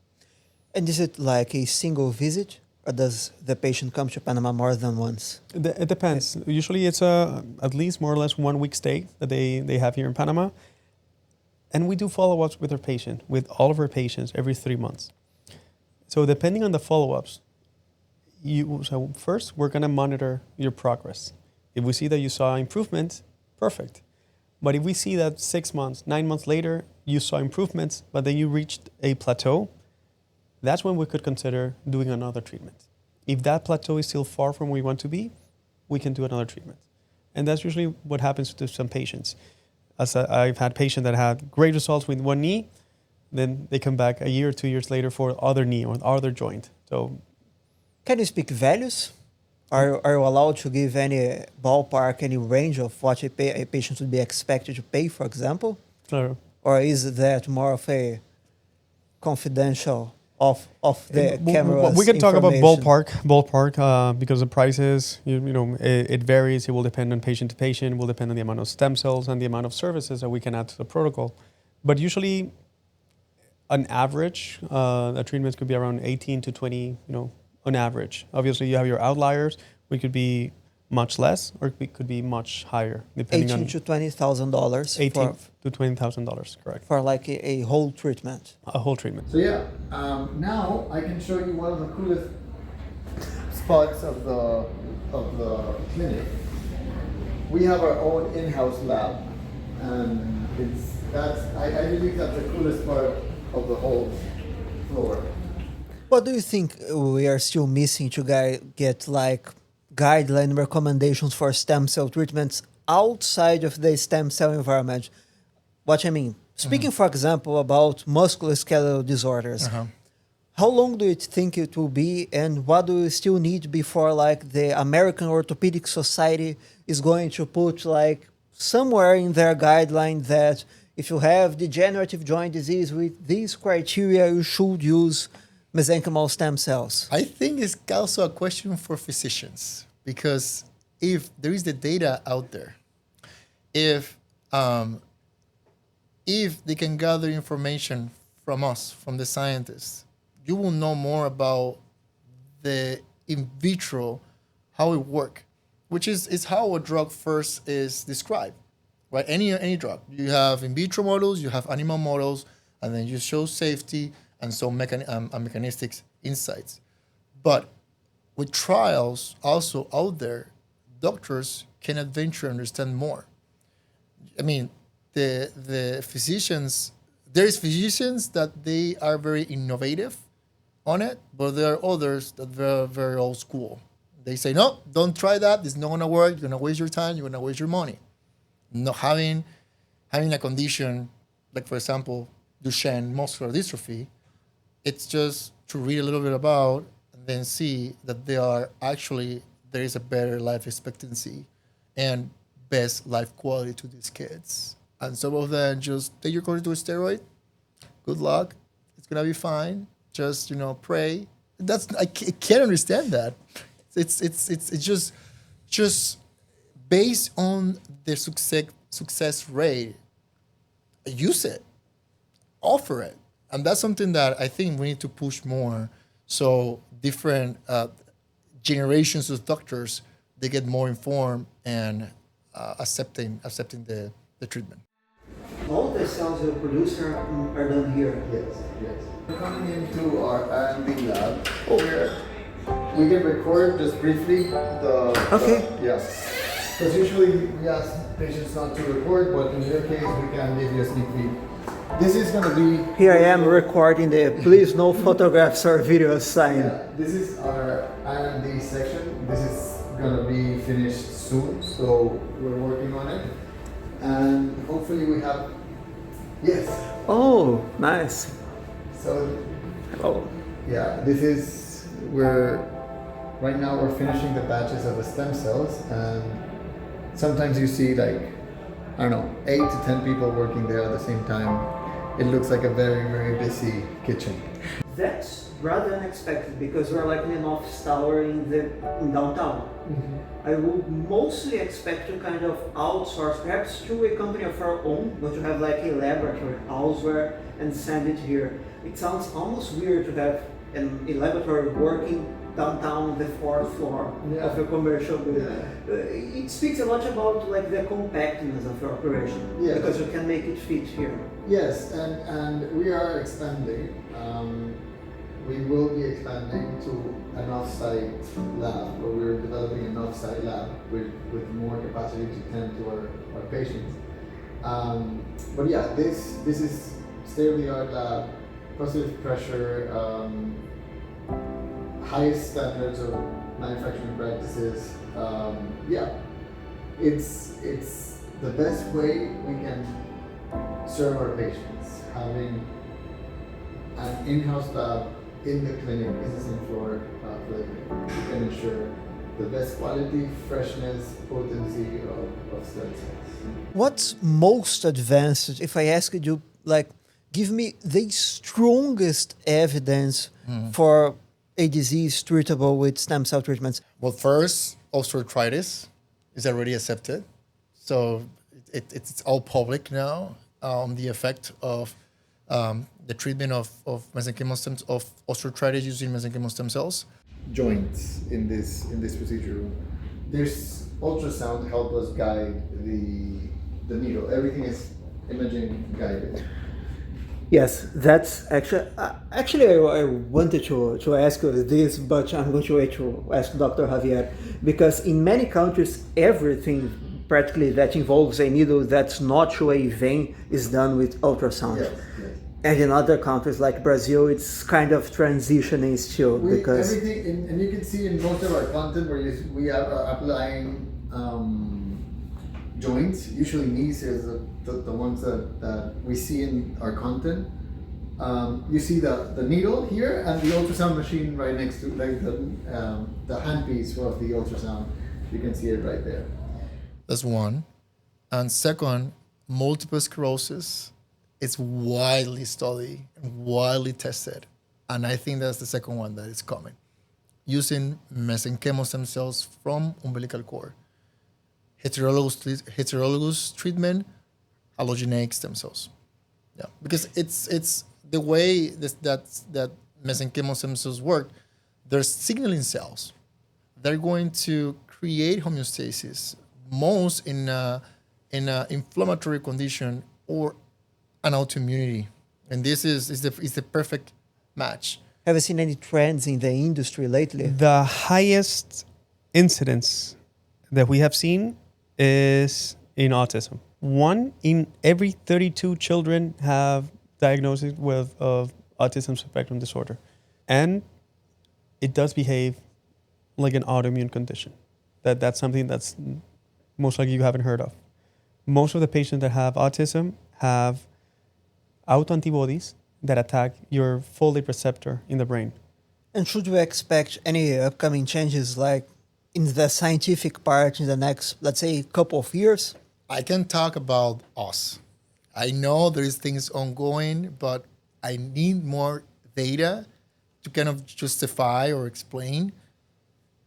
And is it like a single visit, or does the patient come to Panama more than once? It depends. Usually it's at least more or less 1 week stay that they have here in Panama. And we do follow-ups with all of our patients every 3 months. So depending on the follow-ups, so first we're going to monitor your progress. If we see that you saw improvements, perfect. But if we see that 6 months, 9 months later, you saw improvements, but then you reached a plateau, that's when we could consider doing another treatment. If that plateau is still far from where we want to be, we can do another treatment. And that's usually what happens to some patients. As I've had patients that had great results with one knee, then they come back a year or 2 years later for other knee or other joint. So, can you speak values? Are you allowed to give any ballpark, any range of what a patient would be expected to pay, for example? Claro. Or is that more of a confidential of the camera? We can talk about ballpark because the prices, it varies. It will depend on patient to patient. It will depend on the amount of stem cells and the amount of services that we can add to the protocol. But usually, on average, the treatments could be around 18 to 20, on average. Obviously, you have your outliers. We could be much less, or it could be much higher, depending on $18,000 to $20,000. $18,000 to $20,000, correct? For like a whole treatment. A whole treatment. So yeah, now I can show you one of the coolest spots of the clinic. We have our own in-house lab, and I believe that's the coolest part of the whole floor. What do you think we are still missing to get like guideline recommendations for stem cell treatments outside of the stem cell environment? What I mean, speaking for example about musculoskeletal disorders, how long do you think it will be, and what do you still need before like the American Orthopedic Society is going to put like somewhere in their guideline that if you have degenerative joint disease with these criteria, you should use mesenchymal stem cells? I think it's also a question for physicians, because if there is the data out there, if they can gather information from us, from the scientists, you will know more about the in vitro, how it works, which is how a drug first is described, right? Any drug, you have in vitro models, you have animal models, and then you show safety and some mechanistic insights. But with trials also out there, doctors can adventure and understand more. I mean, the physicians, there is physicians that they are very innovative on it, but there are others that are very old school. They say, no, don't try that. It's not going to work. You're going to waste your time. You're going to waste your money. Not having a condition like, for example, Duchenne muscular dystrophy, it's just to read a little bit about and then see that there is a better life expectancy and best life quality to these kids. And some of them just take your corticosteroid. Good luck. It's going to be fine. Just, pray. I can't understand that. It's just based on the success rate. Use it, offer it, and that's something that I think we need to push more. So different generations of doctors, they get more informed and accepting the treatment. All the cells you produce are done here. Yes. We're coming into our R&D lab. Here, we can record just briefly yes. Because usually we ask patients not to record, but in your case, we can give you a sneak peek. This is going to be... Here I am recording the please no photographs or videos sign. Yeah, this is our R&D section. This is going to be finished soon, so we're working on it. And hopefully we have... Yes. Oh, nice. So, Oh, yeah, right now we're finishing the batches of the stem cells, and sometimes you see 8 to 10 people working there at the same time. It looks like a very, very busy kitchen. that's rather unexpected because we're like in an office tower in downtown. I would mostly expect to kind of outsource, perhaps to a company of our own, but to have like a laboratory elsewhere and send it here. It sounds almost weird to have a laboratory working downtown on the 4th floor of a commercial building. It speaks a lot about like the compactness of your operation because you can make it fit here. Yes, and we are expanding. We will be expanding to an off-site lab, where we're developing an off-site lab with more capacity to tend to our patients. But yeah, this is state-of-the-art lab, positive pressure, highest standards of manufacturing practices. It's the best way we can serve our patients, having an in-house lab in the clinic, in the same floor for the clinic. We can ensure the best quality, freshness, potency of stem cells. What's most advanced, if I asked you, give me the strongest evidence for a disease treatable with stem cell treatments? Well, first, osteoarthritis is already accepted. So it's all public now on the effect of the treatment of mesenchymal stems, of osteoarthritis using mesenchymal stem cells. Joints in this procedure room. There's ultrasound to help us guide the needle. Everything is imaging guided. Yes, that's actually I wanted to ask you this, but I'm going to wait to ask Dr. Javier, because in many countries everything practically that involves a needle that's not through a vein is done with ultrasound. Yes. And in other countries like Brazil, it's kind of transitioning still because Everything, and you can see in most of our content where we have applying joints. Usually knees is the ones that we see in our content. You see the needle here and the ultrasound machine right next to like the handpiece of the ultrasound. You can see it right there. That's one. And second, multiple sclerosis is widely studied and widely tested. And I think that's the second one that is coming. Using mesenchymal stem cells from umbilical cord. Heterologous treatment, allogeneic stem cells. Yeah, because it's the way that mesenchymal stem cells work. They're signaling cells. They're going to create homeostasis, most in a inflammatory condition or an autoimmunity, and this is the perfect match. have you seen any trends in the industry lately? The highest incidence that we have seen is in autism. 1 in every 32 children have diagnosis with autism spectrum disorder, and it does behave like an autoimmune condition. That's something that's most likely you haven't heard of. Most of the patients that have autism have autoantibodies that attack your folate receptor in the brain. And should we expect any upcoming changes like in the scientific part in the next, let's say, couple of years? I can talk about us. I know there is things ongoing, but I need more data to kind of justify or explain.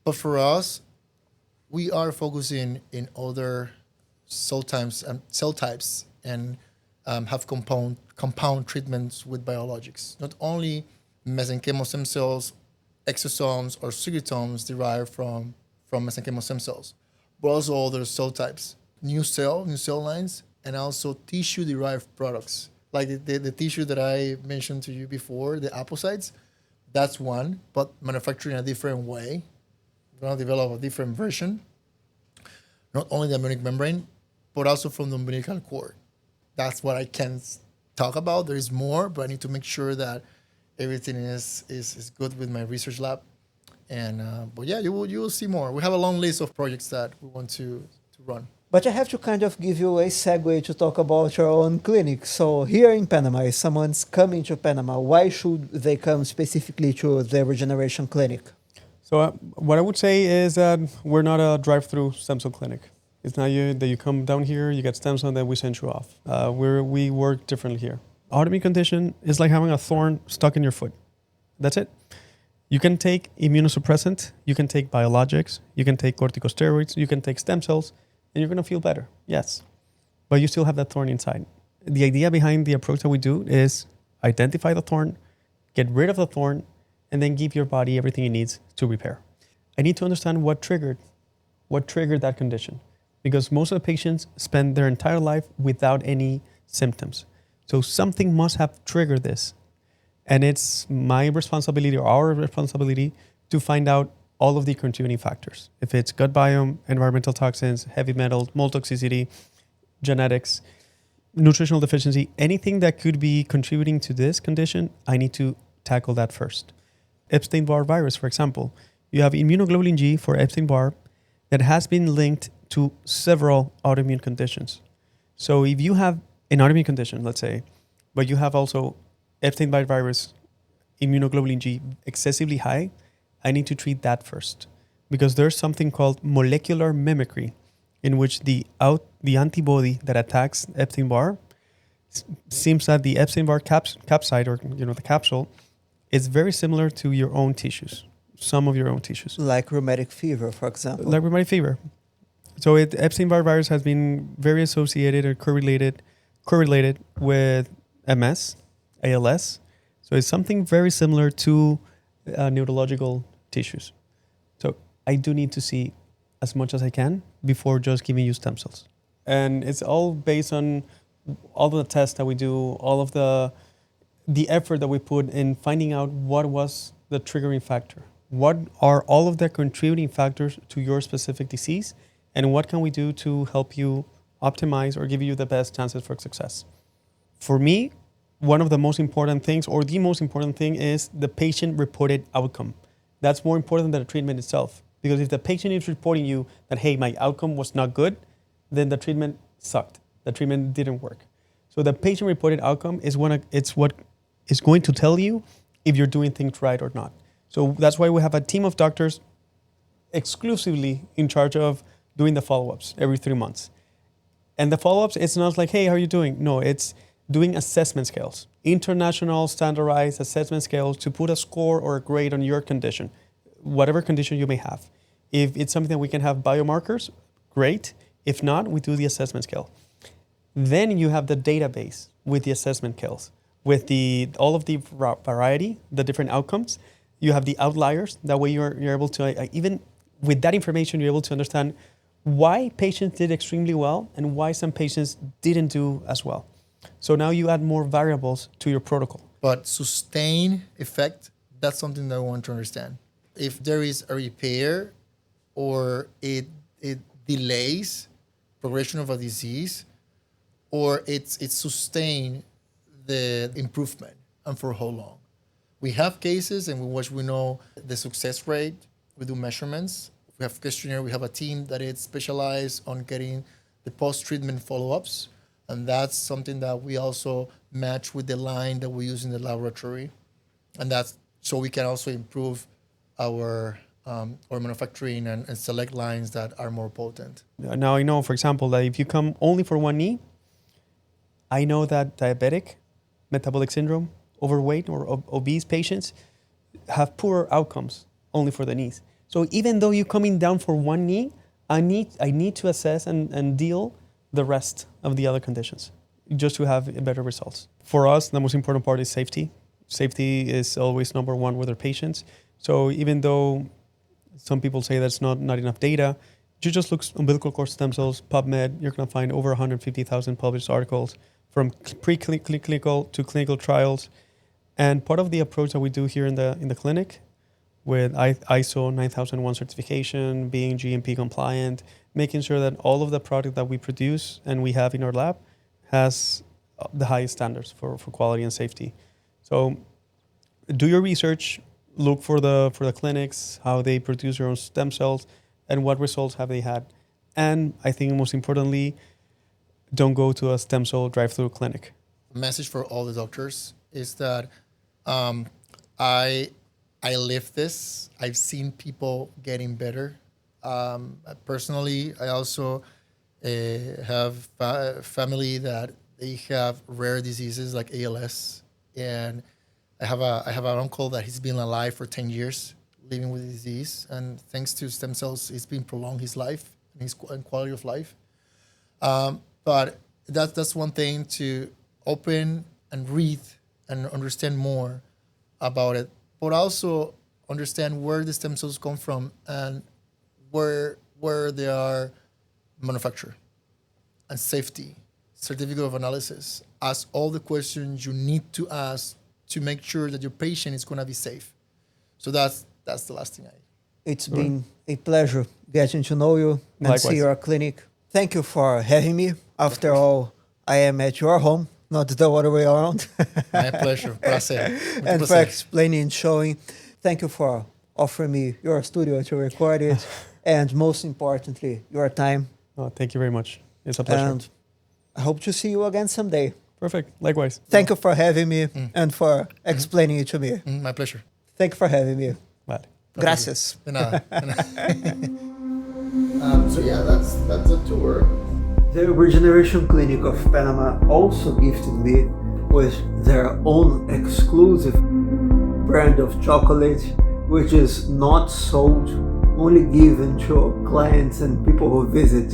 But for us, we are focusing in other cell types and have compound treatments with biologics. Not only mesenchymal stem cells, exosomes, or secretomes derived from mesenchymal stem cells, but also other cell types, new cell lines, and also tissue-derived products. Like the tissue that I mentioned to you before, the apocytes, that's one, but manufactured in a different way. We're going to develop a different version. Not only the amniotic membrane, but also from the umbilical cord. That's what I can talk about. There is more, but I need to make sure that everything is good with my research lab. And but yeah, you will see more. We have a long list of projects that we want to run. But I have to kind of give you a segue to talk about your own clinic. So here in Panama, if someone's coming to Panama, why should they come specifically to the Regeneration clinic? So what I would say is that we're not a drive-through stem cell clinic. It's not that you come down here, you get stem cell, and then we send you off. We work differently here. Autoimmune condition is like having a thorn stuck in your foot. That's it. You can take immunosuppressant, you can take biologics, you can take corticosteroids, you can take stem cells, and you're going to feel better, yes. But you still have that thorn inside. The idea behind the approach that we do is identify the thorn, get rid of the thorn, and then give your body everything it needs to repair. I need to understand what triggered that condition, because most of the patients spend their entire life without any symptoms. So something must have triggered this. And it's my responsibility or our responsibility to find out all of the contributing factors. If it's gut biome, environmental toxins, heavy metals, mold toxicity, genetics, nutritional deficiency, anything that could be contributing to this condition, I need to tackle that first. Epstein-Barr virus, for example. You have immunoglobulin G for Epstein-Barr that has been linked to several autoimmune conditions. So if you have an autoimmune condition, let's say, but you have also Epstein-Barr virus, immunoglobulin G excessively high, I need to treat that first, because there's something called molecular mimicry, in which the antibody that attacks Epstein-Barr seems that the Epstein-Barr capsid, or the capsule, is very similar to your own tissues, some of your own tissues. Like rheumatic fever, for example. Like rheumatic fever. So Epstein-Barr virus has been very associated or correlated with MS, ALS. So it's something very similar to neurological tissues. So I do need to see as much as I can before just giving you stem cells. And it's all based on all the tests that we do, all of the effort that we put in finding out what was the triggering factor. What are all of the contributing factors to your specific disease, and what can we do to help you optimize or give you the best chances for success? For me, one of the most important things, or the most important thing, is the patient-reported outcome. That's more important than the treatment itself. Because if the patient is reporting you that, hey, my outcome was not good, then the treatment sucked. The treatment didn't work. So the patient-reported outcome is what is going to tell you if you're doing things right or not. So that's why we have a team of doctors exclusively in charge of doing the follow-ups every 3 months. And the follow-ups, it's not like, hey, how are you doing? No, it's doing assessment scales, international standardized assessment scales to put a score or a grade on your condition, whatever condition you may have. If it's something that we can have biomarkers, great. If not, we do the assessment scale. Then you have the database with the assessment scales, with all of the variety, the different outcomes. You have the outliers. That way you're able to, even with that information, you're able to understand why patients did extremely well and why some patients didn't do as well. So now you add more variables to your protocol. But sustained effect, that's something that I want to understand. If there is a repair or it delays progression of a disease, or it's sustained the improvement, and for how long. We have cases in which we know the success rate. We do measurements. We have questionnaire. We have a team that is specialized on getting the post-treatment follow-ups. And that's something that we also match with the line that we use in the laboratory. And that's so we can also improve our manufacturing and select lines that are more potent. Now I know, for example, that if you come only for one knee, I know that diabetic, metabolic syndrome, overweight or obese patients have poorer outcomes only for the knees. So even though you're coming down for one knee, I need to assess and deal the rest of the other conditions just to have better results. For us, the most important part is safety. Safety is always number one with our patients. So even though some people say that's not enough data, you just look umbilical cord stem cells, PubMed, you're going to find over 150,000 published articles from preclinical to clinical trials. And part of the approach that we do here in the clinic with ISO 9001 certification, being GMP compliant, making sure that all of the product that we produce and we have in our lab has the highest standards for quality and safety. So do your research, look for the clinics, how they produce their own stem cells, and what results have they had. And I think most importantly, don't go to a stem cell drive-through clinic. Message for all the doctors is that I live this. I've seen people getting better. Personally, I also have family that they have rare diseases like ALS, and I have an uncle that he's been alive for 10 years living with the disease, and thanks to stem cells, it's been prolonged his life and his quality of life. But that's one thing, to open and read and understand more about it, but also understand where the stem cells come from and where they are manufactured, and safety, certificate of analysis. Ask all the questions you need to ask to make sure that your patient is going to be safe. So that's the last thing. It's been a pleasure getting to know you and Likewise. see your clinic. Thank you for having me. After all, I am at your home, not the other way around. My pleasure. Placer. And for explaining and showing. Thank you for offering me your studio to record it. And most importantly, your time. Oh, thank you very much. It's a pleasure. And I hope to see you again someday. Perfect. Likewise. Thank you for having me and for explaining it to me. My pleasure. Thank you for having me. Vale. Gracias. De nada. So yeah, that's a tour. The Regeneration Clinic of Panama also gifted me with their own exclusive brand of chocolate, which is not sold, only given to clients and people who visit.